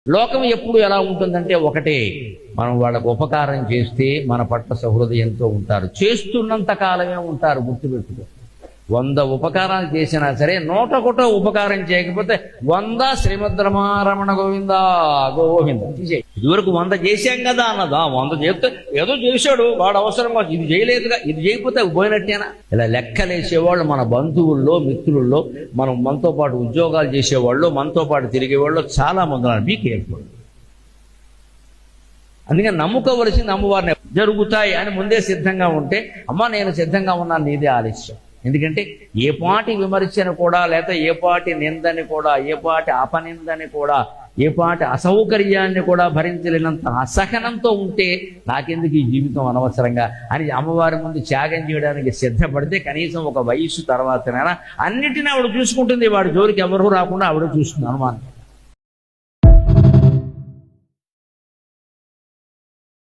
లోకం ఎప్పుడు ఎలా ఉంటుందంటే ఒకటే, మనం వాళ్ళకు ఉపకారం చేస్తే మన పట్ల సహృదయంతో ఉంటారు, చేస్తున్నంత కాలమే ఉంటారు. గుర్తుపెట్టుకో, 100 ఉపకారాలు చేసినా సరే 101 ఉపకారం చేయకపోతే 100 శ్రీమద్రమారమణ గోవింద గోవింద తీసేయి. ఇదివరకు 100 చేశాం కదా అన్నదా, 100 చేస్తే ఏదో చేశాడు వాడు, అవసరంగా ఇది చేయలేదుగా, ఇది చేయకపోతే పోయినట్టేనా. ఇలా లెక్కలేసేవాళ్ళు మన బంధువుల్లో మిత్రుల్లో, మనతో పాటు ఉద్యోగాలు చేసేవాళ్ళు, మనతో పాటు తిరిగేవాళ్ళు చాలా మంది ఉన్నారు. Be careful. అందుకని నమ్ముకోవలసింది అమ్మవారిని. జరుగుతాయి అని ముందే సిద్ధంగా ఉంటే, అమ్మ నేను సిద్ధంగా ఉన్నాను, నీదే ఆలస్యం. ఎందుకంటే ఏ పాటి విమర్శను కూడా, లేకపోతే ఏ పాటి నిందని కూడా, ఏ పాటి అపనిందని కూడా, ఏ పాటి అసౌకర్యాన్ని కూడా భరించలేనంత అసహనంతో ఉంటే నాకెందుకు ఈ జీవితం అనవసరంగా అని అమ్మవారి ముందు త్యాగం చేయడానికి సిద్ధపడితే కనీసం ఒక వయస్సు తర్వాతనైనా అన్నిటినీ ఆవిడ చూసుకుంటుంది. వాడి జోలికి ఎవరూ రాకుండా ఆవిడ చూస్తుంది అనుమానం.